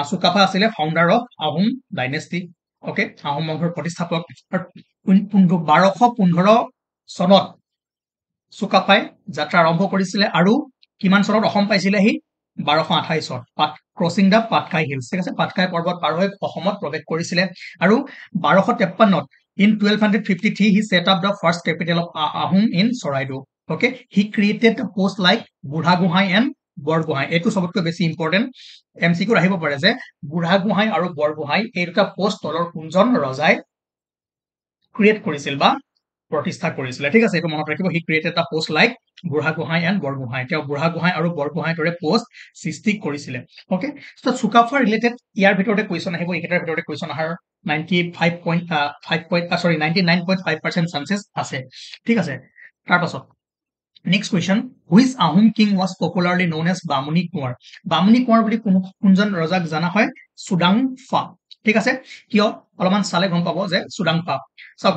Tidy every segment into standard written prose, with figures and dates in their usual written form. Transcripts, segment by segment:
চুকাফা আছিলে founder of Ahom dynasty okay Ahom বংশৰ প্ৰতিষ্ঠাপক 1215 চনত চুকাফাই যাত্ৰা আৰম্ভ কৰিছিলে আৰু কিমান চনত অসম পাইছিলে সি 1228 ক্ৰছিং দা পাটকাই হিলছ ঠিক আছে পাটকাই পৰ্বত পাৰ হৈ অসমত প্ৰৱেশ কৰিছিলে আৰু 1253 in 1253 he set up the first capital of Ahom in Choraideau okay he created a post like Burha Gohai and Bor Gohai এটো সবতকৈ বেছি ইম্পৰ্টেন্ট এমসিকিউ আহিব পাৰে যে বুঢ়া গোহাঁই আৰু বৰ গোহাঁই এই দুটা পোষ্ট তলৰ কোনজন ৰজাই ক্ৰিয়েট কৰিছিল বা প্ৰতিষ্ঠা কৰিছিলে ঠিক আছে এটো মনত ৰাখিব হি ক্ৰিয়েটেড আ পোষ্ট লাইক বুঢ়া গোহাঁই এণ্ড বৰ গোহাঁই তেওঁ বুঢ়া গোহাঁই আৰু বৰ গোহাঁইৰ দৰে পোষ্ট সৃষ্টি কৰিছিলে ওকে সো চুকাফা ৰিলেটেড ইয়াৰ ভিতৰতে কোৱেশ্চন আহিব এইকেইটাৰ ভিতৰতে কোৱেশ্চন আহাৰ 99.5% চান্সেছ আছে ঠিক আছে তাৰ পাছত next question which Ahom king was popularly known as Bamuni Konwar বুলি কোনজন ৰজাক জানা হয় চুডাংফা ঠিক আছে কিয় অলপমান চালে গম পাব যে চুডাংফা সব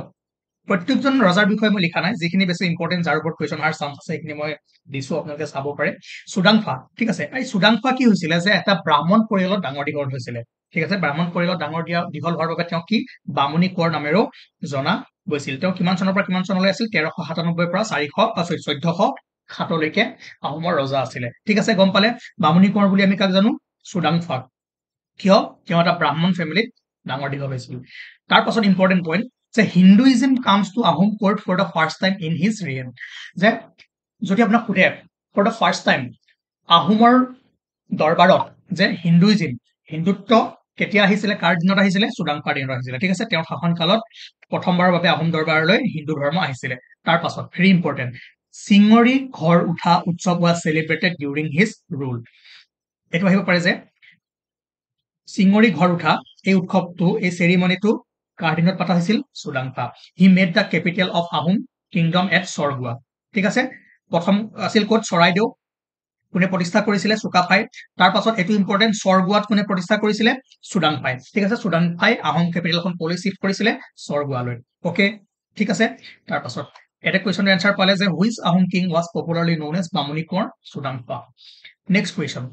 প্ৰত্যেকজন ৰজাৰ বিষয়ে মই লিখা নাই যিখিনি বেছি ইম্পৰ্টেন্ট যাৰ ওপৰত কোৱেশ্চন আহাৰ চান্স আছে সেইখিনি মই দিছো আপোনালোকে চাব পাৰে চুডাংফা ঠিক আছে এই চুডাংফা কি হৈছিলে যে এটা ব্ৰাহ্মণ পৰিয়ালত ডাঙৰ দীঘল হৈছিলে ঠিক আছে ব্ৰাহ্মণ পৰিয়ালত ডাঙৰ দীঘল হোৱাৰ বাবে তেওঁ কি বামুনি কোঁৱৰ নামেৰেও জনা গৈছিল তেওঁ কিমান চনৰ পৰা কিমান চনলৈ আছিল 1397 পৰা 1407 লৈকে আহোমৰ ৰজা আছিলে ঠিক আছে গম পালে বামুনি কোঁৱৰ বুলি আমি কাক জানো চুডাংফা কিয় তেওঁ এটা ব্ৰাহ্মণ ফেমিলিত ডাঙৰ দীঘল হৈছিল তাৰ পাছত ইম্পৰ্টেন্ট পইণ্ট যে Hinduism comes to Ahom court for the first time in his reign যে যদি আপোনাক সোধে ফৰ দ্য ফাৰ্ষ্ট টাইম আহোমৰ দৰবাৰত যে হিন্দুত্ব কেতিয়া আহিছিলে কাৰ দিনত আহিছিলে চুডাংফাৰ দিনত আহিছিলে ঠিক আছে তেওঁৰ শাসন কালত প্ৰথমবাৰৰ বাবে আহোম দৰবাৰলৈ হিন্দু ধৰ্ম আহিছিলে তাৰ পাছত ভেৰি ইম্পৰ্টেন্ট চিঙৰি ঘৰ উঠা উৎসৱ was celebrated during his rule এটো আহিব পাৰে যে চিঙৰি ঘৰ উঠা এই উৎসৱটো এই চেৰিমনিটো কাৰ দিনত পাতা হৈছিল Sudangpha he made the capital of Ahom kingdom at Charagua ঠিক আছে প্ৰথম আছিল কোট চৰাইদেউ কোনে প্ৰতিষ্ঠা কৰিছিলে চুকাফাই তাৰ পাছত এটো ইম্পৰ্টেন্ট চৰগুৱাত কোনে প্ৰতিষ্ঠা কৰিছিলে চুডাংফাই ঠিক আছে চুডাংফাই আহোম কেপিটেলখন কলৈ শিফট কৰিছিলে চৰগুৱালৈ ওকে ঠিক আছে তাৰ পাছত এটা কোৱেশ্চনৰ আনসাৰ পালে যে which Ahom king was popularly known as Bamuni Konwar Sudangpha next question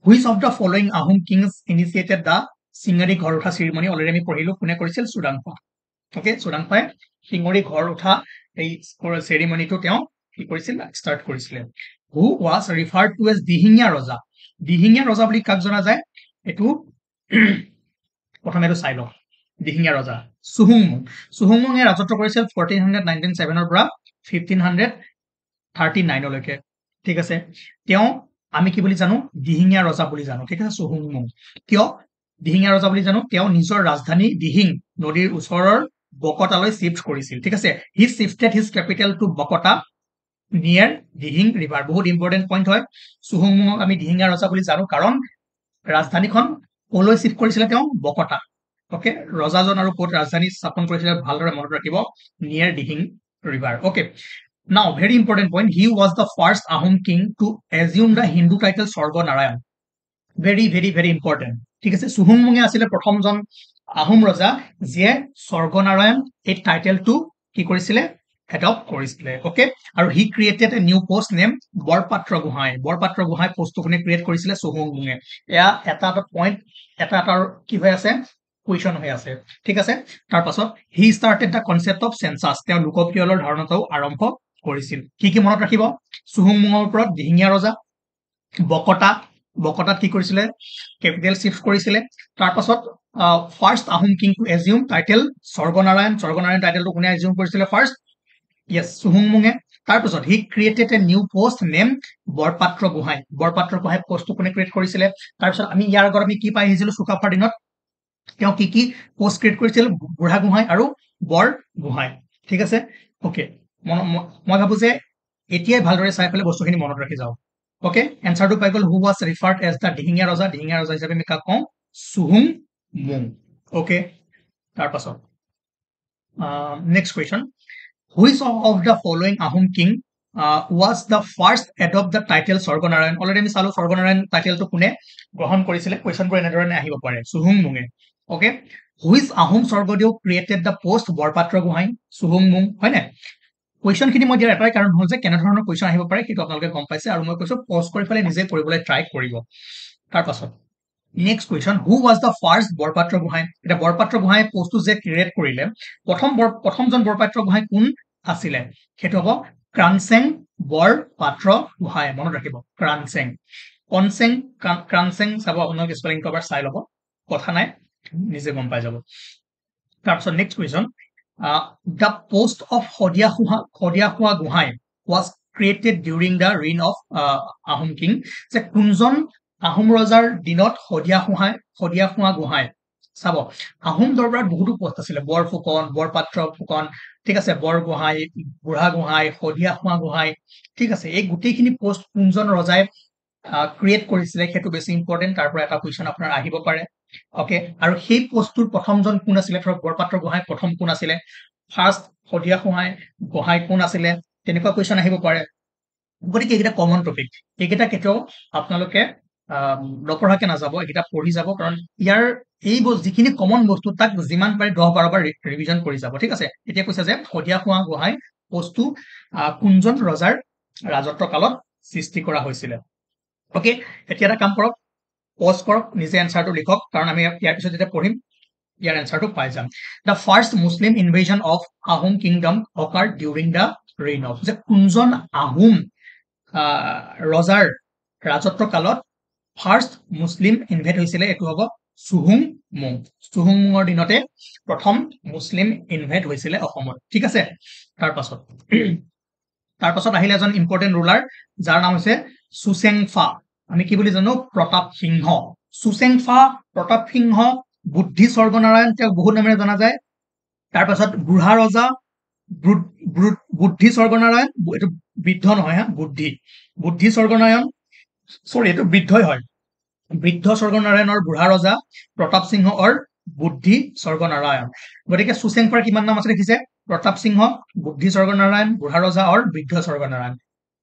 which of the following Ahom kings initiated the Chingri Ghar Utha ceremony already আমি পঢ়িলো কোনে কৰিছিল চুডাংফা ওকে চুডাংফাই চিঙৰি ঘৰ উঠা এই চেৰিমনিটো তেওঁ কি কৰিছিল ষ্টাৰ্ট কৰিছিলে হু ওয়াজ ৰিফাৰ্ড টু এজ দিহিঙীয়া ৰজা বুলি কাক জনা যায় এটো প্ৰথমে এটো চাই লওঁ দিহিঙীয়া ৰজা চুহুংমুঙে ৰাজত্ব কৰিছিল 1497 ৰ পৰা 1539 লৈকে ঠিক আছে তেওঁ আমি কি বুলি জানো দিহিঙীয়া ৰজা বুলি জানো ঠিক আছে চুহুংমুং কিয় দিহিঙীয়া ৰজা বুলি জানো তেওঁ নিজৰ ৰাজধানী দিহিং নদীৰ ওচৰৰ বকতালৈ শিফট কৰিছিল ঠিক আছে হি shifted his capital two Bokota নিয়াৰ দিহিং ৰিভাৰ বহুত ইম্পৰ্টেন্ট পইণ্ট হয় চুহুংমুঙক আমি দিহিঙীয়া ৰজা বুলি জানো কাৰণ ৰাজধানীখন কলৈ শিফট কৰিছিলে তেওঁ বকতা ওকে ৰজাজন আৰু কোট ৰাজধানী স্থাপন কৰিছিলে ভালদৰে মনত ৰাখিব near Dihing river okay now very important point he was the first Ahom king to assume the Hindu title Swarganarayan very very very important ঠিক আছে চুহুংমুঙে আছিলে প্ৰথমজন আহোম ৰজা যিয়ে স্বৰ্গনাৰায়ণ এই টাইটেলটো কি কৰিছিলে এডপ্ট কৰিছিলে ওকে আৰু he created a new post name Borpatra Gohain পোষ্টটো কোনে ক্ৰিয়েট কৰিছিলে চুহুংমুঙে এয়া এটা পইণ্ট এটা কি হৈ আছে কুৱেশ্যন হৈ আছে ঠিক আছে তাৰ পাছত he started the concept of census তেওঁ লোকপিয়লৰ ধাৰণাটো আৰম্ভ কৰিছিল কি মনত ৰাখিব চুহুংমুঙৰ ওপৰত দিহিঙীয়া ৰজা বকতাত কি কৰিছিলে কেপিটেল শিফট কৰিছিলে তাৰ পাছত first Ahom king to assume title Swarganarayan টাইটেলটো কোনে এজিউম কৰিছিলে ফাৰ্ষ্ট yes চুহুংমুঙে তাৰ পাছত he created a new post name Borpatra Gohain পোষ্টটো কোনে ক্ৰিয়েট কৰিছিলে তাৰ পাছত আমি ইয়াৰ আগত আমি কি পাই আহিছিলো চুকাফাৰ দিনত তেওঁ কি পোষ্ট ক্ৰিয়েট কৰিছিল বুঢ়া গোহাঁই আৰু বৰ গোহাঁই ঠিক আছে ওকে মই ভাবো যে এতিয়াই ভালদৰে চাই পেলাই বস্তুখিনি মনত ৰাখি যাওক ওকে এনসাৰটো পাই গল হু ওয়াজ ৰিফাৰ্ড এজ দ্য দিহিঙীয়া ৰজা হিচাপে আমি কাক কওঁ চুহুংমুং ওকে তাৰ পাছত next question which of the following Ahom king was the first adopt the title Swarganarayan already আমি চালো স্বৰ্গনাৰায়ণ টাইটেলটো কোনে গ্ৰহণ কৰিছিলে কোৱেশ্যনবোৰ এনেদৰে আহিব পাৰে চুহুংমুঙে okay which Ahom Swargadeo created the post Borpatra Gohain চুহুংমুং হয় না কুৱেশ্যনখিনি মই দিয়াৰ এটাই কাৰণ হ'ল যে কেনেধৰণৰ কুৱেশ্যন আহিব পাৰে সেইটো আপোনালোকে গম পাইছে আৰু মই কৈছো পজ কৰি পেলাই নিজে কৰিবলৈ ট্ৰাই কৰিব তাৰ পাছত next question, who was the first Borpatra Gohain? এতিয়া বৰপাত্ৰ গোহাঁই পোষ্টটো যে ক্ৰিয়েট কৰিলে, প্ৰথমজন বৰপাত্ৰ গোহাঁই কোন আছিলে? সেইটো হ'ব ক্ৰানচেং বৰপাত্ৰ গোহাঁই। মনত ৰাখিব, ক্ৰানচেং। ক্ৰানচেং চাব, আপোনালোকে স্পেলিংটো এবাৰ চাই ল'ব, কথা নাই, নিজে গম পাই যাব। তাৰপিছত next question, the post of Sadiyakhowa Gohain was created during the reign of Ahom king. যে কোনজন আহোম ৰজাৰ দিনত শদিয়াখোৱা গোহাঁই, চাব আহোম দৰবাৰত বহুতো পোষ্ট আছিলে, বৰফুকন, বৰপাত্ৰ ফুকন, ঠিক আছে, বৰগোহাঁই, বুঢ়াগোহাঁই, শদিয়াখোৱা গোহাঁই, ঠিক আছে। এই গোটেইখিনি পোষ্ট কোনজন ৰজাই ক্ৰিয়েট কৰিছিলে সেইটো বেছি ইম্পৰ্টেণ্ট, তাৰ পৰা এটা কুৱেশ্যন আপোনাৰ আহিব পাৰে। অকে, আৰু সেই পোষ্টটোৰ প্ৰথমজন কোন আছিলে? ধৰক বৰপাত্ৰ গোহাঁই প্ৰথম কোন আছিলে, ফাৰ্ষ্ট শদিয়াখোৱা গোহাঁই কোন আছিলে, তেনেকুৱা কুৱেশ্যন আহিব পাৰে। গতিকে এইকেইটা কমন টপিক, এইকেইটা কেতিয়াও আপোনালোকে নপঢ়াকে নাযাব, এইকেইটা পঢ়ি যাব, কাৰণ ইয়াৰ এই যিখিনি কমন বস্তু তাক যিমান পাৰে 10-12 বাৰ ৰিভিজন কৰি যাব, ঠিক আছে। এতিয়া কৈছে যে শদিয়াখোৱা গোহাঁই পোষ্টটো কোনজন ৰজাৰ ৰাজত্ব কালত সৃষ্টি কৰা হৈছিলে। অকে, এতিয়া এটা কাম কৰক, পজ কৰক, নিজে এনচাৰটো লিখক, কাৰণ আমি ইয়াৰ পিছত যেতিয়া পঢ়িম ইয়াৰ এনচাৰটো পাই যাম। The first Muslim invasion of Ahom kingdom অকাৰ during the reign of. যে কোনজন আহোম ৰজাৰ ৰাজত্ব কালত ফাৰ্ষ্ট মুছলিম ইনভেড হৈছিলে? এইটো হ'ব চুহুংমুং। চুহুংমুঙৰ দিনতে প্ৰথম মুছলিম ইনভেড হৈছিলে অসমত, ঠিক আছে। তাৰপাছত আহিলে এজন ইম্পৰ্টেণ্ট ৰুলাৰ, যাৰ নাম হৈছে চুচেংফা। আমি কি বুলি জানো? প্ৰতাপ সিংহ। চুচেংফা, প্ৰতাপ সিংহ, বুদ্ধি স্বৰ্গনাৰায়ণ, তেওঁক বহুত নামেৰে জনা যায়। তাৰপাছত বুঢ়া ৰজা বুদ্ধি স্বৰ্গনাৰায়ণ, এইটো বৃদ্ধ নহয়, বুদ্ধি স্বৰ্গনাৰায়ণ, চৰি এইটো বৃদ্ধই হয়, বৃদ্ধ স্বৰ্গনাৰায়ণৰ বুঢ়া ৰজা, প্ৰতাপ সিংহ অৰ বুদ্ধি স্বৰ্গনাৰায়ণ। গতিকে চুচেংফাৰ কিমান নাম আছে দেখিছে? প্ৰতাপ সিংহ, বুদ্ধি স্বৰ্গনাৰায়ণ, বুঢ়া ৰজা অৰ বৃদ্ধ স্বৰ্গনাৰায়ণ।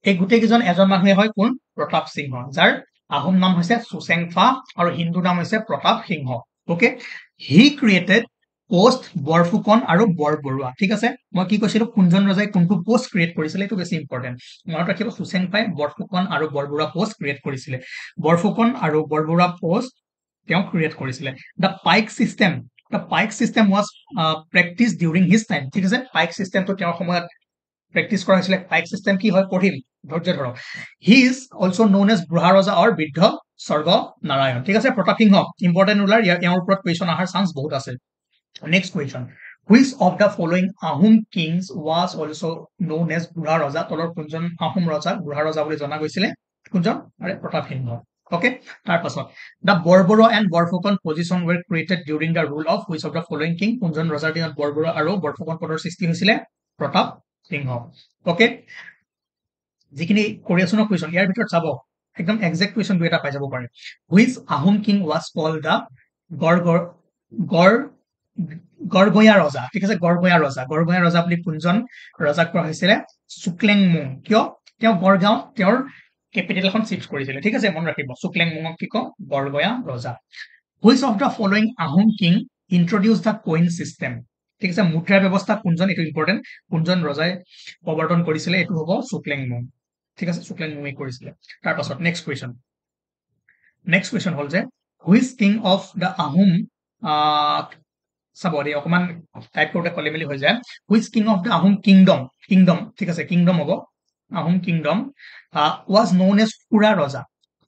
এই গোটেইকেইজন এজন মানুহে হয়, কোন? প্ৰতাপ সিংহ, যাৰ আহোম নাম হৈছে চুচেংফা আৰু হিন্দু নাম হৈছে প্ৰতাপ সিংহ। অকে, হি ক্ৰিয়েটেড পোষ্ট বৰফুকন আৰু বৰবৰুৱা, ঠিক আছে। মই কি কৈছিলো, কোনজন ৰজাই কোনটো পোষ্ট ক্ৰিয়েট কৰিছিলে, এইটো বেছি ইম্পৰ্টেণ্ট। মনত ৰাখিব, চুচেংফাই বৰফুকন আৰু বৰবৰুৱা পোষ্ট ক্ৰিয়েট কৰিছিলে। বৰফুকন আৰু বৰবৰুৱা পোষ্ট তেওঁ ক্ৰিয়েট কৰিছিলে। The paik system was practised during his time, ঠিক আছে। পাইক চিষ্টেমটো তেওঁৰ সময়ত প্ৰেক্টিচ কৰা হৈছিলে। পাইক চিষ্টেম কি হয় পঢ়িম, ধৈৰ্য ধৰক। He is also known as Burha Raja অৰ বৃদ্ধ স্বৰ্গনাৰায়ণ, ঠিক আছে। প্ৰতাপ সিংহ ইম্পৰ্টেণ্ট ৰুলাৰ, তেওঁৰ ওপৰত কুৱেশ্যন অহাৰ চান্স বহুত আছে। Next question, which of the following Ahom kings was also known as Burha Raja? তলৰ কোনজন আহোম ৰজা বুঢ়া ৰজা বুলি জনা গৈছিলে? কোনজন? আৰে প্ৰতাপ সিংহ। অকে, তাৰপাছত the Borbarua and Borphukan position were created during the rule of which of the following king? কোনজন ৰজাৰ দিনত বৰবৰুৱা আৰু বৰফুকন পদৰ সৃষ্টি হৈছিলে? প্ৰতাপ সিংহ। অকে, যিখিনি কৰি আছো ন কুৱেশ্যন, ইয়াৰ ভিতৰত চাব একদম একজেক্ট কুৱেশ্যন দুই এটা পাই যাব পাৰে। Which Ahom king was called the Garhgaya Raja, ঠিক আছে। গড়গঞা ৰজা বুলি কোনজন ৰজাক কোৱা হৈছিলে? চুক্লেংমুং। কিয়? তেওঁ গড়গাঁও তেওঁৰ কেপিটেল এখন চিফ্ট কৰিছিলে, ঠিক আছে, মনত ৰাখিব। চুক্লেংমুঙক কি কওঁ? গড়গঞা ৰজা। Which of the following Ahom king introduce the coin system? ঠিক আছে, মুদ্ৰা ব্যৱস্থা কোনজন, এইটো ইম্পৰ্টেণ্ট, কোনজন ৰজাই প্ৰৱৰ্তন কৰিছিলে? এইটো হ'ব চুক্লেংমুং, ঠিক আছে, চুক্লেংমুঙে কৰিছিলে। তাৰপাছত নেক্সট কুৱেশ্যন হ'ল যে which king of the Ahom, চাব দেই অকমান টাইপ কৰোঁতে কলে মেলি হৈ যায়। Which king of the Ahom kingdom, ঠিক আছে, কিংডম হ'ব Ahom kingdom, was known as Khura Raja.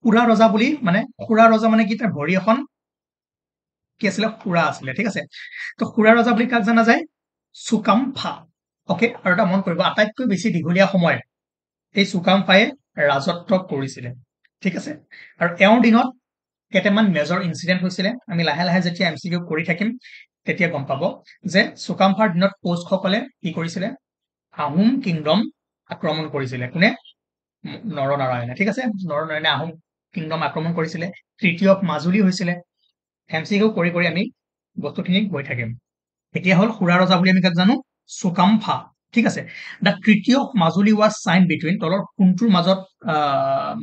খুৰা ৰজা বুলি মানে, খুৰা ৰজা মানে কি? তাৰ ভৰি এখন কি আছিলে? খুৰা আছিলে, ঠিক আছে। তো খুৰা ৰজা বুলি কাক জনা যায়? চুকাম্ফা। অকে, আৰু এটা মন কৰিব, আটাইতকৈ বেছি দীঘলীয়া সময় এই চুকাম্ফাই ৰাজত্ব কৰিছিলে, ঠিক আছে। আৰু এওঁৰ দিনত কেইটামান মেজৰ ইনচিডেণ্ট হৈছিলে। আমি লাহে লাহে যেতিয়া MCQ কৰি থাকিম তেতিয়া গম পাব যে চুকাম্ফাৰ দিনত কোচসকলে কি কৰিছিলে? আহোম কিংডম আক্ৰমণ কৰিছিলে। কোনে? নৰনাৰায়ণে, ঠিক আছে। নৰনাৰায়ণে আহোম কিংডম আক্ৰমণ কৰিছিলে। তৃতীয় মাজুলী হৈছিলে। MCQ কৰি কৰি আমি বস্তুখিনি গৈ থাকিম। এতিয়া হ'ল খুৰা ৰজা বুলি আমি কাক জানো? চুকাম্ফা, ঠিক আছে। The treaty of Majuli was sign between, তলৰ কোনটোৰ মাজত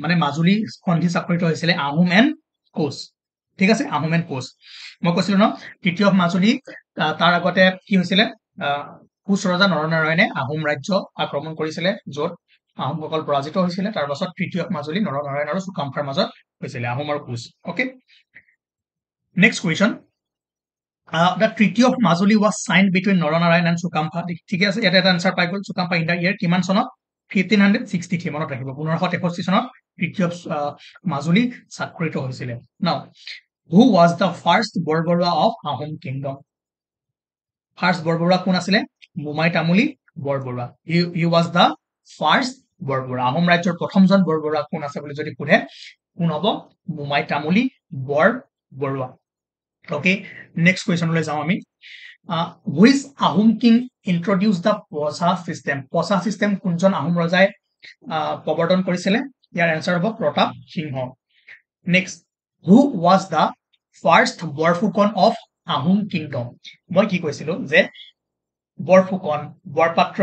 মানে মাজুলী সন্ধি স্বাক্ষৰিত হৈছিলে? আহোম এণ্ড কোচ, ঠিক আছে, আহোম এণ্ড কোচ। মই কৈছিলো ন ট্ৰিটি অফ মাজুলী, তাৰ আগতে কি হৈছিলে? কোচ ৰজা নৰনাৰায়ণে আহোম ৰাজ্য আক্ৰমণ কৰিছিলে, য'ত আহোমসকল পৰাজিত হৈছিলে। তাৰ পাছত ট্ৰিটি অফ মাজুলী নৰনাৰায়ণ আৰু চুকাম্ফাৰ মাজত হৈছিলে, আহোম আৰু Koch. Okay, Next question. The Treaty of Majuli was signed between Naranarayan and Sukampa. ঠিক আছে, ইয়াতে এটা আনসাৰ পাই গ'ল। Sukampa in the year কিমান চনত? 1563 মনত ৰাখিব। 1563 চনত Treaty of Majuli স্বাক্ষৰিত হৈছিলে। Now, who was the first Borbarua of Ahom Kingdom? First Borbarua কোন আছিলে? মোমাই Tamuli Borbarua. He was the first Borbarua. Ahom ৰাজ্যৰ প্ৰথমজন বৰবৰুৱা কোন আছে বুলি যদি সোধে, কোন হ'ব? মোমাই Tamuli Borbarua. Okay, next question লৈ যাওঁ আমি। Which Ahom king introduced the Posa system? Posa system কোনজন আহোম ৰজাই প্ৰৱৰ্তন কৰিছিলে? ইয়াৰ এনসাৰ হ'ব প্ৰতাপ সিংহ। Next, who was the first Borphukan of Ahom kingdom? মই কি কৈছিলো যে বৰফুকন, বৰপাত্ৰ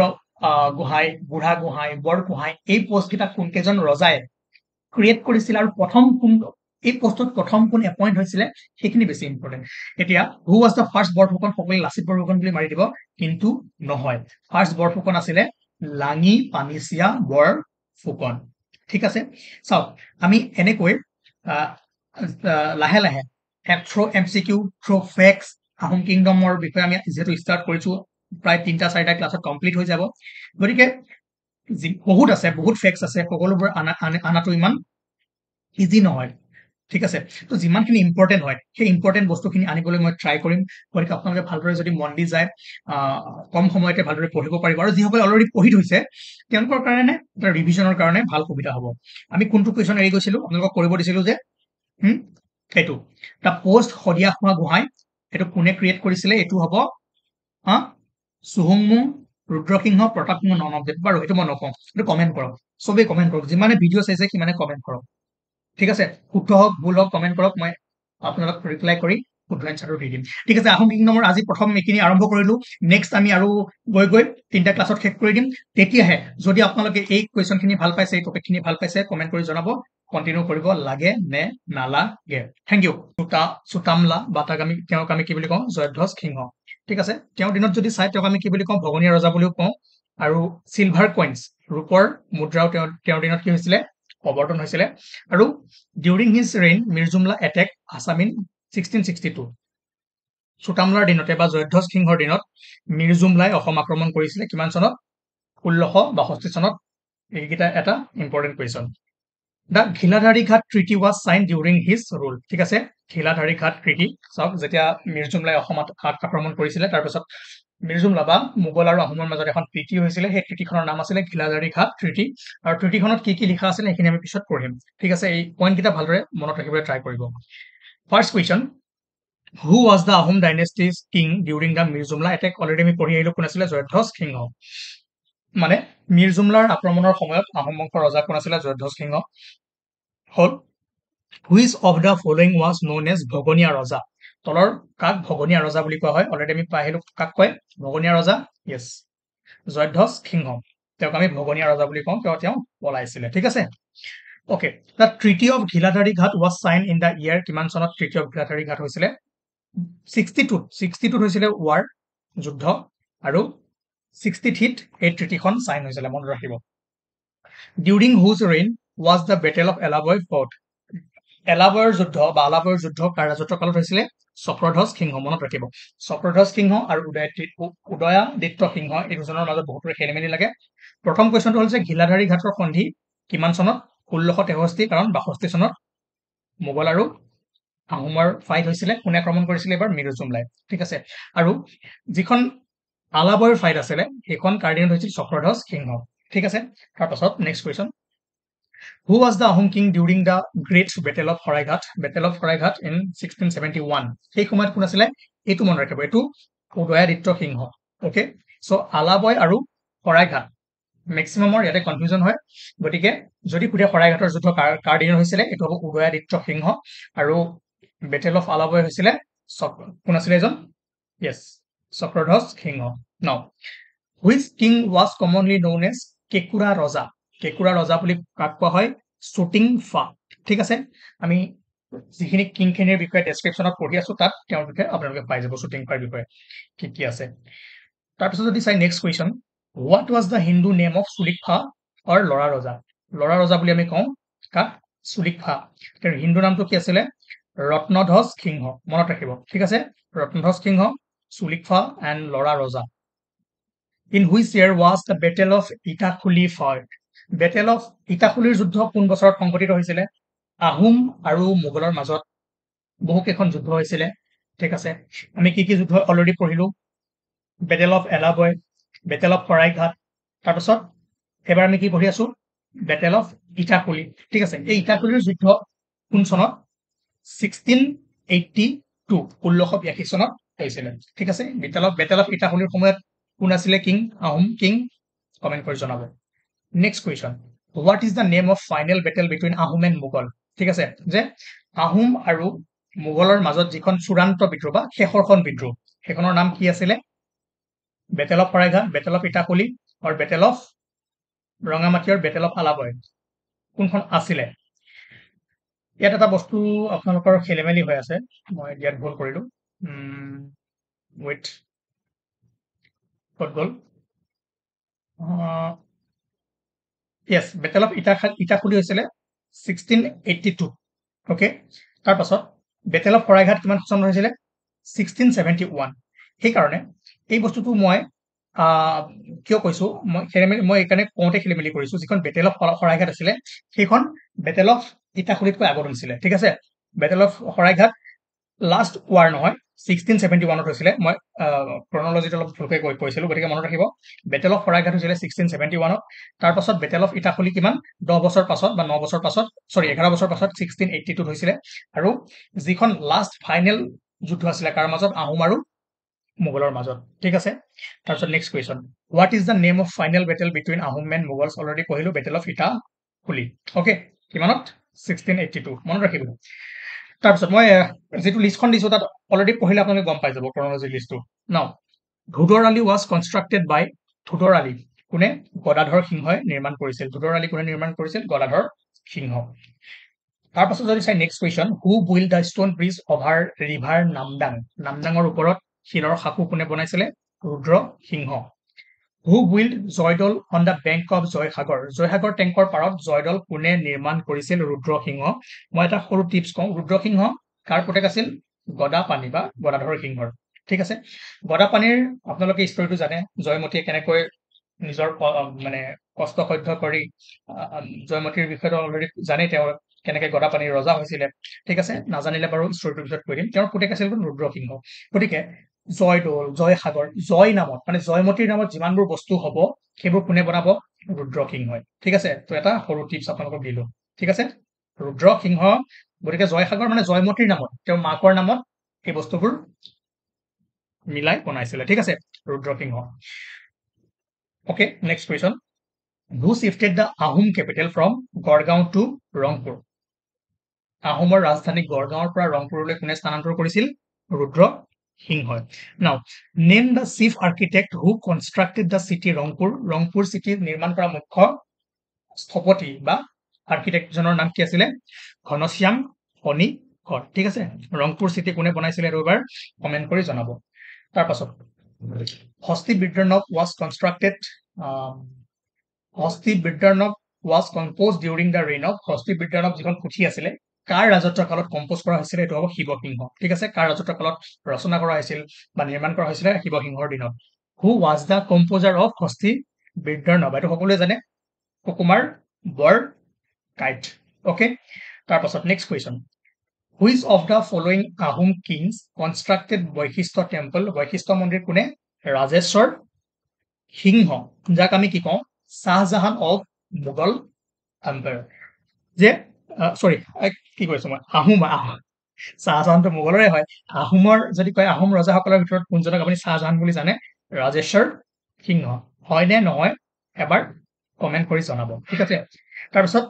গোহাঁই, বুঢ়া গোহাঁই, বৰগোহাঁই এই পোষ্ট কেইটা কোন কেইজন ৰজাই ক্ৰিয়েট কৰিছিল আৰু প্ৰথম কোন এই পোষ্টত প্ৰথম কোন এপইণ্ট হৈছিলে সেইখিনি বেছি ইম্পৰ্টেণ্ট। এতিয়া হু ৱাজ দ্য ফাৰ্ষ্ট বৰফুকন? সকলোৱে লাচিত বৰফুকন বুলি মাৰি দিব, কিন্তু নহয়। ফাৰ্ষ্ট বৰফুকন আছিলে লাঙি পানীচিয়া বৰফুকন। ঠিক আছে, চাওক আমি এনেকৈ লাহে লাহে through MCQ, through facts, Ahom কিংডমৰ বিষয়ে আমি যিহেতু ষ্টাৰ্ট কৰিছো, প্ৰায় 3-4টা ক্লাছত কমপ্লিট হৈ যাব। গতিকে বহুত আছে, বহুত ফেক্টছ আছে, সকলোবোৰ আনাটো ইমান ইজি নহয়। ঠিক আছে, তো যিমানখিনি ইম্পৰ্টেণ্ট হয় সেই ইম্পৰ্টেণ্ট বস্তুখিনি আনিবলৈ মই ট্ৰাই কৰিম। গতিকে আপোনালোকে ভালদৰে যদি মন দি যায়, কম সময়তে ভালদৰে পঢ়িব পাৰিব। আৰু যিসকলে অলৰেডি পঢ়ি থৈছে তেওঁলোকৰ কাৰণে ৰিভিজনৰ কাৰণে ভাল সুবিধা হ'ব। আমি কোনটো কুৱেশ্যন এৰি গৈছিলো, আপোনালোকক কৰিব দিছিলো যে এইটো দ্য পোষ্ট শদিয়া খোৱা গোহাঁই, এইটো কোনে ক্ৰিয়েট কৰিছিলে? এইটো হ'ব চুহুংমুং, ৰুদ্ৰসিংহ, প্ৰতাপ সিংহ, নন অফ দেম। বাৰু এইটো মই নকওঁ, এইটো কমেণ্ট কৰক, চবেই কমেণ্ট কৰক, যিমানে ভিডিঅ' চাইছে সিমানে কমেণ্ট কৰক। ঠিক আছে, শুদ্ধ হওক ভুল হওক কমেণ্ট কৰক, মই আপোনালোক ৰিপ্লাই কৰি শুদ্ধ এনচাৰটো দি দিম। ঠিক আছে, আহোম কিংডমৰ আজি প্ৰথম এইখিনি আৰম্ভ কৰিলো। নেক্সট আমি আৰু গৈ 3টা ক্লাছত শেষ কৰি দিম। তেতিয়াহে যদি আপোনালোকে এই কুৱেশ্যনখিনি ভাল পাইছে, এই টপিকখিনি ভাল পাইছে, কমেণ্ট কৰি জনাব। কণ্টিনিউ কৰিব লাগে নে নালাগে। Thank U. চুতামলা বা তেওঁক আমি কি বুলি কওঁ? জয়ধ্বজ সিংহ। ঠিক আছে, তেওঁৰ দিনত যদি চাই তেওঁক আমি কি বুলি কওঁ? ভগনীয়া ৰজা বুলিও কওঁ। আৰু চিলভাৰ কইনছ, ৰূপৰ মুদ্ৰাও তেওঁৰ দিনত কি হৈছিলে? প্ৰৱৰ্তন হৈছিলে। আৰু during his reign Mir Jumla attack Assam in 1662। চুতামলাৰ দিনতে বা জয়ধ্বজ সিংহৰ দিনত মিৰ্জুমলাই অসম আক্ৰমণ কৰিছিলে কিমান চনত? 1662 চনত। এইকেইটা এটা ইম্পৰ্টেণ্ট কুৱেশ্যন। দ্য ঘিলাধাৰী ঘাট treaty was sign during his rule. ঠিক আছে, ঘিলাধাৰী ঘাট ট্ৰিটি চাওক, যেতিয়া মিৰ্জুমলাই অসমত আক্ৰমণ কৰিছিলে তাৰপিছত মিৰ্জুমলা বা মোগল আৰু আহোমৰ মাজত এখন ট্ৰিটি হৈছিলে। সেই ট্ৰিটিখনৰ নাম আছিলে ঘিলাধাৰী ঘাট ট্ৰিটি। আৰু ট্ৰিটিখনত কি কি লিখা আছিলে সেইখিনি আমি পিছত পঢ়িম। ঠিক আছে, এই পইণ্টকেইটা ভালদৰে মনত ৰাখিবলৈ ট্ৰাই কৰিব। First question, who was the Ahom dynasties king during the Mir Jumla attack? Already আমি পঢ়ি আহিলো, কোন আছিলে? জয়ধ্বজ সিংহ। মানে মিৰ্জুমলাৰ আক্ৰমণৰ সময়ত আহোম বংশৰ ৰজা কোন আছিলে? জয়ধ্বজ সিংহ হ'ল। Which of the following was known as Bhaganiya Raja? তলৰ কাক ভগনীয়া ৰজা বুলি কোৱা হয়? অলৰেডি আমি পাই আহিলো, কাক কয় ভগনীয়া ৰজা? য়েছ, জয়ধ্বজ সিংহ। তেওঁক আমি ভগনীয়া ৰজা বুলি কওঁ, তেওঁ পলাইছিলে। ঠিক আছে, okay. The treaty of Ghiladhari Ghat was sign in the year কিমান চনত ট্ৰিটি অফ ঘিলাধাৰী ঘাট হৈছিলে? 62 হৈছিলে ৱাৰ, যুদ্ধ। আৰু 63 এই ট্ৰিটিখন চাইন হৈছিলে, মনত ৰাখিব। During whose reign was the battle of Alaboi fought? এলাবৈৰ যুদ্ধ বা আলাবৈৰ যুদ্ধ কাৰ ৰাজত্ব কালত হৈছিলে? চক্ৰধ্বজ সিংহ, মনত ৰাখিব। চক্ৰধ্বজ সিংহ আৰু উদয়াদিত্য সিংহ এই দুজনৰ মাজত বহুতৰে খেলি মেলি লাগে। প্ৰথম কুৱেশ্যনটো হ'ল যে ঘিলাধাৰী ঘাটৰ সন্ধি কিমান চনত? 1663, কাৰণ 62 চনত মোগল আৰু আহোমৰ ফাইট হৈছিলে। কোনে আক্ৰমণ কৰিছিলে এবাৰ? মিৰ্জুমলাই। ঠিক আছে, আৰু যিখন আলাবৈৰ ফাইট আছিলে সেইখন কাৰ দিনত হৈছিল? চক্ৰধ্বজ সিংহ। ঠিক আছে, তাৰপাছত next question, who was the Ahom king during the great battle of Saraighat? Battle of Saraighat in 1671। সেই সময়ত কোন আছিলে? এইটো মনত ৰাখিব, এইটো উদয়াদিত্য সিংহ। অকে, চ' আলাবৈ আৰু শৰাইঘাট মেক্সিমামৰ ইয়াতে কনফিউজন হয়। গতিকে যদি সোধে শৰাইঘাটৰ যুদ্ধ কাৰ দিনত হৈছিলে, এইটো হ'ব উদয়াদিত্য সিংহ। আৰু বেটেল অফ আলাবৈ হৈছিলে কোন আছিলে এজন? য়েছ, Chakradhwaj Singha. Now, which king was commonly known as Kekura Raja? Kekura ৰজা বুলি কাক কোৱা হয়? শ্বুটিংফা। ঠিক আছে, আমি যিখিনি কিংখিনিৰ বিষয়ে ডেছক্ৰিপশ্যনত পঢ়ি আছো তাত তেওঁৰ বিষয়ে আপোনালোকে পাই যাব, শ্বুটিংফাৰ বিষয়ে কি কি আছে। তাৰপিছত যদি চাই next question, what was the Hindu name of Sulikpha or Lora Raja? ল'ৰা ৰজা বুলি আমি কওঁ কাক? চুলিকফা। তেওঁৰ হিন্দু নামটো কি আছিলে? ৰত্নধ্বজ সিংহ মনত ৰাখিব ঠিক আছে ৰত্নধ্বজ সিংহ সুলিকফা and Lora Raja in which year was the battle of Itakhuli fight battle of ইটাখুলিৰ যুদ্ধ কোন বছৰত সংঘটিত হৈছিলে আহোম আৰু মোগলৰ মাজত বহুকেইখন যুদ্ধ হৈছিলে ঠিক আছে আমি কি যুদ্ধ অলৰেডি পঢ়িলো battle of Alaboi battle of Saraighat তাৰপিছত এবাৰ আমি কি পঢ়ি আছো বেটেল অফ ইটাখুলি ঠিক আছে এই ইটাখুলিৰ যুদ্ধ কোন চনত 1682 1682 চনত হৈছিলে ঠিক আছে বেটেল অফ ইটাখুলিৰ সময়ত কোন আছিলে কিং আহোম কিং কমেন্ট কৰি জনাব next question what is the name of final battle between Ahom and Mughal ঠিক আছে যে আহোম আৰু মোগলৰ মাজত যিখন চূড়ান্ত বিদ্ৰোহ বা শেষৰখন বিদ্ৰোহ সেইখনৰ নাম কি আছিলে battle of Saraighat battle of Itakhuli আৰু বেটেল অফ ৰঙামাটি আৰু বেটেল অফ আলাবয় কোনখন আছিলে ইয়াত এটা বস্তু আপোনালোকৰ খেলিমেলি হৈ আছে মই ইয়াত ভুল কৰিলো ৱেইট ক'ত গ'ল য়েছ বেটেল অফ ইটাখুলি হৈছিলে 1682 অ'কে তাৰপাছত বেটেল অফ শৰাইঘাট কিমান চনত হৈছিলে 1671 সেইকাৰণে এই বস্তুটো মই কিয় কৈছো মই এইকাৰণে কওঁতে খেলিমেলি কৰিছো যিখন বেটেল অফ শৰাইঘাট আছিলে সেইখন বেটেল অফ ইটাখুলিতকৈ আগত হৈছিলে ঠিক আছে battle of Saraighat last war নহয় 1671 হৈছিলে মই ক্ৰনলজিটো অলপ ভুলকৈ কৈছিলো গতিকে মনত ৰাখিব বেটেল অফ শৰাইঘাট হৈছিলে 1671 তাৰপাছত বেটেল অফ ইটাখুলি কিমান 10 বছৰ পাছত বা 9 বছৰ পাছত 11 বছৰ পাছত 1682 হৈছিলে আৰু যিখন লাষ্ট ফাইনেল যুদ্ধ আছিলে কাৰ মাজত আহোম আৰু মোগলৰ মাজত ঠিক আছে তাৰপিছত next question what is the name of final battle between Ahom and Mughals already পঢ়িলো বেটেল অফ ইটাখুলি অ'কে কিমানত 1682 মনত ৰাখিব তাৰপিছত মই যিটো লিষ্টখন দিছো তাত অলৰেডি পঢ়িলে আপোনালোকে গম পাই যাব ক্ৰনলজি লিষ্টটো নাও ধুদৰ আলি ৱাজ কনষ্ট্ৰাক্টেড বাই ধুদৰ আলি কোনে গদাধৰ সিংহই নিৰ্মাণ কৰিছিল ধুদৰ আলি কোনে নিৰ্মাণ কৰিছিল গদাধৰ সিংহ তাৰপাছত যদি চাই next question who build the stone bridge over river নামদাঙৰ ওপৰত শিলৰ সাঁকো কোনে বনাইছিলে Rudra Singha who build Joydoul on the bank of Joysagar টেংকৰ পাৰত জয়দৌল কোনে নিৰ্মাণ কৰিছিল ৰুদ্ৰ সিংহ মই এটা সৰু টিপছ কওঁ ৰুদ্ৰ সিংহ কাৰ পুতেক আছিল গদাপাণি বা গদাধৰ সিংহৰ ঠিক আছে গদাপাণিৰ আপোনালোকে ষ্টৰিটো জানে জয়মতীয়ে কেনেকৈ নিজৰ মানে কষ্ট সহ্য কৰি জয়মতীৰ বিষয়ে অলৰেডি জানে তেওঁ কেনেকৈ গদাপাণিৰ ৰজা হৈছিলে ঠিক আছে নাজানিলে বাৰু ষ্টৰিটোৰ পিছত কৈ দিম তেওঁৰ পুতেক আছিল ৰুদ্ৰ সিংহ গতিকে জয়দৌল জয়সাগৰ জয় নামত মানে জয়মতীৰ নামত যিমানবোৰ বস্তু হ'ব সেইবোৰ কোনে বনাব ৰুদ্ৰ সিংহই ঠিক আছে তো এটা সৰু টিপছ আপোনালোকক দিলো ঠিক আছে ৰুদ্ৰ সিংহ গতিকে জয়সাগৰ মানে জয়মতীৰ নামত তেওঁৰ মাকৰ নামত এই বস্তুবোৰ মিলাই বনাইছিলে ঠিক আছে Rudra Singha okay next question who shifted the Ahom capital from Gargaon to Rangpur আহোমৰ ৰাজধানী গড়গাঁৱৰ পৰা ৰংপুৰলৈ কোনে স্থানান্তৰ কৰিছিল ৰুদ্ৰ সিংহই নাও name the chief architect who constructed the city Rangpur city নিৰ্মাণ কৰা মুখ্য স্থপতি বা আৰ্কিটেক্টজনৰ নাম কি আছিলে ঘনশ্যাম খনিকৰ ঠিক আছে ৰংপুৰ চিটি কোনে বনাইছিলে আৰু এবাৰ কমেন্ট কৰি জনাব তাৰপাছত হস্তি বিদ্যানব ৱাজ কনষ্ট্ৰাক্টেড হস্তি বিদ্যানব was composed during the reign of হস্তি বিদ্যানব যিখন পুথি আছিলে কাৰ ৰাজত্বৰ কালত কম্প'জ কৰা হৈছিলে এইটো হ'ব শিৱসিংহ ঠিক আছে কাৰ ৰাজত্বৰ কালত ৰচনা কৰা হৈছিল বা নিৰ্মাণ কৰা হৈছিলে শিৱসিংহৰ দিনত হু ৱাজ দ্য কম্প'জাৰ অফ হস্তি বিদ্যানব এইটো সকলোৱে জানে সুকুমাৰ বৰকাইট অ'কে তাৰপাছত next question which of the following Ahom Kings constructed বৈশিষ্ট্য টেম্পল বৈশিষ্ট্য মন্দিৰ কোনে ৰাজেশ্বৰ সিংহ যাক আমি কি কওঁ শ্বাহজাহান অফ মোগল এম্পায়াৰ যে চৰি কি কৈছো মই আহোম শ্বাহজাহানটো মোগলৰে হয় আহোমৰ যদি কয় আহোম ৰজাসকলৰ ভিতৰত কোনজনক আপুনি শ্বাহজাহান বুলি জানে ৰাজেশ্বৰ সিংহ হয় নে নহয় এবাৰ কমেন্ট কৰি জনাব ঠিক আছে তাৰপিছত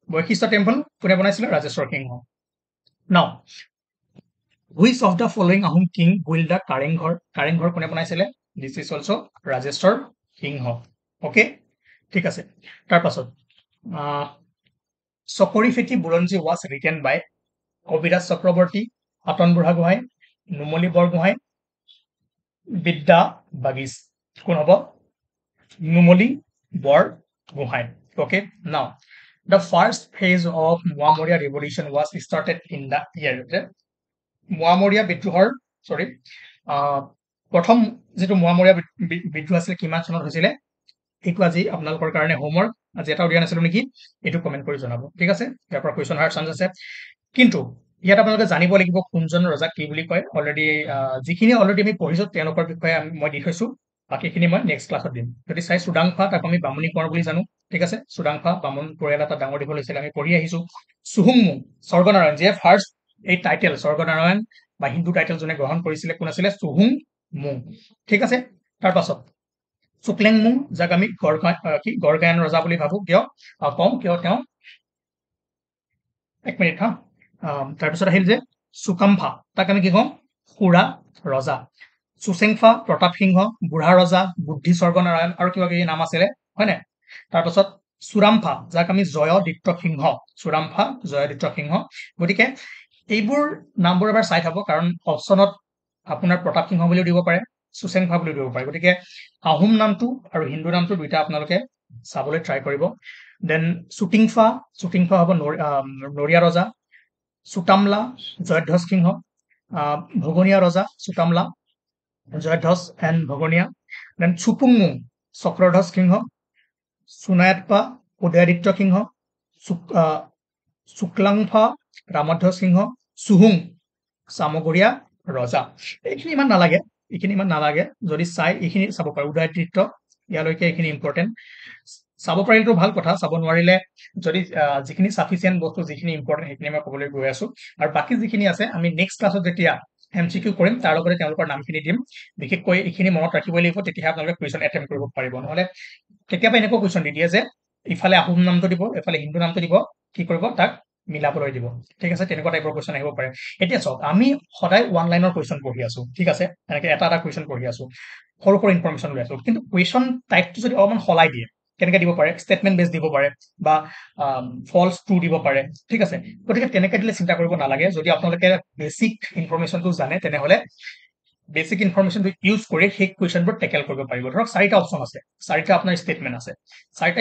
বৈশিষ্ট্য টেম্পল কোনে বনাইছিলে Rajeswar Singha now which of the following Ahom king build the Karengghar কোনে বনাইছিলে this is also' Rajeswar Singha okay ঠিক আছে তাৰপাছত Chakari Pheti Buranji was written by Kaviraj Chakravarti Patan Burhagohain Numali Borgohain Vidya Bagish কোন হ'ব Numali Borgohain okay now The first phase of Muamoria revolution was started in the year. Muamoria বিদ্ৰোহৰ sorry প্ৰথম যেটো Muamoria বিদ্ৰোহ আছিল কিমান চনত হৈছিলে এইটো আজি আপোনালোকৰ কাৰণে হোমৱৰ্ক আজি এটা দিয়া নাছিল নেকি এইটো কমেন্ট কৰি জনাব ঠিক আছে ইয়াৰ পৰা কোৱেশ্চন অহাৰ চান্স আছে কিন্তু ইয়াত আপোনালোকে জানিব লাগিব কোনজন ৰজা কি বুলি কয় অলৰেডি যিখিনি অলৰেডি আমি পঢ়িছো তেওঁলোকৰ বিষয়ে মই দি থৈছো বাকিখিনি মই নেক্সট ক্লাছত দিম যদি চাই সুদাংফা তাক আমি বামুণী কোঁৱৰ বুলি জানো ঠিক আছে সুদাংফা বামুণ পৰিয়াল এটা ডাঙৰ দীঘল হৈছিল আমি পঢ়ি আহিছো সুহুংমুং স্বৰ্গনাৰায়ণ যিয়ে ফাৰ্ষ্ট এই টাইটেল স্বৰ্গনাৰায়ণ বা হিন্দু টাইটেল যোনে গ্ৰহণ কৰিছিলে কোন আছিলে সুহুংমুং ঠিক আছে তাৰ পাছত চুকলেংমুং যাক আমি গড়গায়ন ৰজা বুলি ভাবো কিয় তেওঁ এক মিনিট হা তাৰপিছত আহিল যে সুকাম্ফা তাক আমি কি কওঁ খুৰা ৰজা সুচেংফা প্ৰতাপ সিংহ বুঢ়া ৰজা বুদ্ধি স্বৰ্গনাৰায়ণ আৰু কিবা কিবি নাম আছিলে হয়নে তাৰপাছত চুৰামফা যাক আমি জয়দিত্য সিংহ চুৰামফা জয়দিত্য সিংহ গতিকে এইবোৰ নামবোৰ এবাৰ চাই থাকো কাৰণ অপচনত আপোনাৰ প্ৰতাপ সিংহ বুলিও দিব পাৰে সুচেংফা বুলিও দিব পাৰে গতিকে আহোম নামটো আৰু হিন্দু নামটো দুইটা আপোনালোকে চাবলৈ ট্ৰাই কৰিব দেন চুটিংফা হ'ব নৰিয়া ৰজা চুটামলা জয়ধ্বজ সিংহ ভগনীয়া ৰজা চুটামলা জয়ধ্বজ এণ্ড ভগনীয়া দেন চুপুংমুং চক্ৰধ্বজ সিংহ সুনায়াতপা উদয়াদিত্য সিংহ শুক্লাংফা ৰামধ্বজ সিংহ চুহুং চামগুৰিয়া ৰজা এইখিনি ইমান নালাগে যদি চাই এইখিনি চাব পাৰে উদয়াদিত্য ইয়ালৈকে এইখিনি ইম্পৰ্টেণ্ট চাব পাৰিলেতো ভাল কথা চাব নোৱাৰিলে যদি যিখিনি সাফিচিয়েন্ট বস্তু যিখিনি ইম্পৰ্টেণ্ট সেইখিনি মই ক'বলৈ গৈ আছো আৰু বাকি যিখিনি আছে আমি নেক্সট ক্লাছত যেতিয়া MCQ কৰিম তাৰ লগতে তেওঁলোকৰ নামখিনি দিম বিশেষকৈ এইখিনি মনত ৰাখিব লাগিব তেতিয়া আপোনালোকে কুৱেশ্যন এটেম্প কৰিব পাৰিব নহলে কেতিয়াবা এনেকুৱা কুৱেশ্যন দি দিয়ে যে ইফালে আহোম নামটো দিব এফালে হিন্দু নামটো দিব কি কৰিব তাক মিলাবলৈ দিব ঠিক আছে তেনেকুৱা টাইপৰ কুৱেশ্যন আহিব পাৰে এতিয়া চাওক আমি সদায় ওৱান লাইনৰ কুৱেশ্যন পঢ়ি আছো ঠিক আছে এনেকৈ এটা কুৱেশ্যন পঢ়ি আছো সৰু ইনফৰমেশ্যন লৈ আছো কিন্তু কুৱেশ্যন টাইপটো যদি অলপমান সলাই দিয়ে কেনেকৈ দিব পাৰে ষ্টেটমেন্ট বেছ দিব পাৰে বা ফলছ ট্ৰু দিব পাৰে ঠিক আছে গতিকে তেনেকৈ দিলে চিন্তা কৰিব নালাগে যদি আপোনালোকে বেসিক ইনফৰমেশ্যনটো জানে তেনেহলে বেসিক ইনফৰমেশ্যনটো ইউজ কৰি সেই কুৱেশ্যনবোৰ টেকেল কৰিব পাৰিব ধৰক চাৰিটা অপশ্যন আছে চাৰিটা আপোনাৰ ষ্টেটমেন্ট আছে চাৰিটা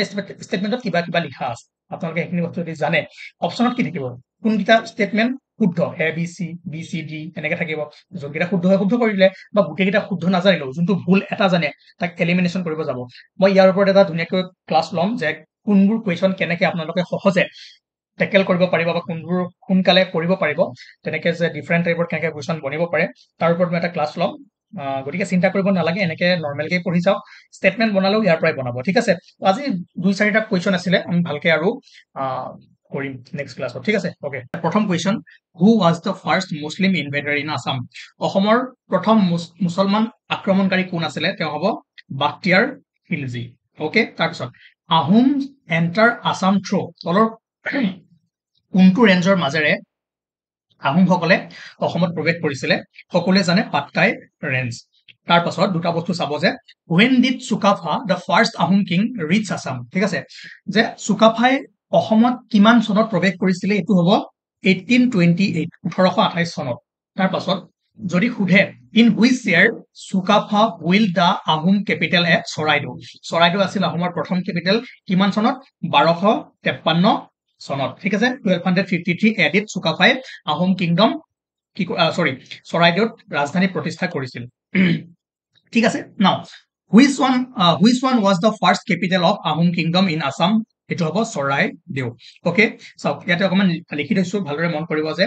ষ্টেটমেন্টত কিবা কিবা লিখা আছে আপোনালোকে সেইখিনি বস্তু যদি জানে অপশ্যনত কি থাকিব কোনকেইটা ষ্টেটমেন্ট শুদ্ধ ABCD এনেকৈ থাকিব যোনকেইটা শুদ্ধ হয় শুদ্ধ কৰি দিলে বা গোটেইকেইটা শুদ্ধ নাজানিলেও যোনটো ভুল এটা জানে তাক এলিমিনেশ্যন কৰিব যাব মই ইয়াৰ ওপৰত এটা ধুনীয়াকৈ ক্লাছ ল'ম যে কোনবোৰ কুৱেশ্যন কেনেকৈ আপোনালোকে সহজে টেকেল কৰিব পাৰিব বা কোনবোৰ সোনকালে কৰিব পাৰিব তেনেকৈ যে ডিফাৰেণ্ট টাইপৰ কেনেকৈ কুৱেশ্যন বনিব পাৰে তাৰ ওপৰত মই এটা ক্লাছ ল'ম গতিকে চিন্তা কৰিব নালাগে এনেকৈ নৰ্মেলকৈ পঢ়ি যাওক ষ্টেটমেন্ট বনালেও ইয়াৰ পৰাই বনাব ঠিক আছে আজি 2-4টা কুৱেশ্যন আছিলে আমি ভালকৈ আৰু কৰিম নেক্সট ক্লাছত ঠিক আছে ওকে প্ৰথম কুৱেশ্যন who was the first Muslim invader in Assam অসমৰ প্ৰথম মুছলমান আক্ৰমণকাৰী কোন আছিলে তেওঁ হ'ব বাখতিয়াৰ খিলজী ওকে তাৰপিছত আহোম এণ্টাৰ আছাম থ্ৰু তলৰ কোনটো ৰেঞ্জৰ মাজেৰে আহোমসকলে অসমত প্ৰৱেশ কৰিছিলে সকলোৱে জানে পাটকাই ৰেঞ্জ তাৰ পাছত দুটা বস্তু চাব যে when did Sukaphaa the first Ahom king reach Assam ঠিক আছে যে চুকাফাই অসমত কিমান চনত প্ৰৱেশ কৰিছিলে এইটো হ'ব 1828 চনত তাৰ পাছত যদি সুধে in which year Sukaphaa will the Ahom capital at Charaideo আছিল আহোমৰ প্ৰথম কেপিটেল কিমান চনত 1253 চনত ঠিক আছে 1253 এডিত চুকাফাই আহোম কিংডম চৰাইদেউত ৰাজধানী প্ৰতিষ্ঠা কৰিছিল ঠিক আছে নাও which one was the first capital of Ahom kingdom in Assam এটো হ'ব চৰাইদেউ ওকে চাওক ইয়াতে অকমান লিখি থৈছো ভালদৰে মন কৰিব যে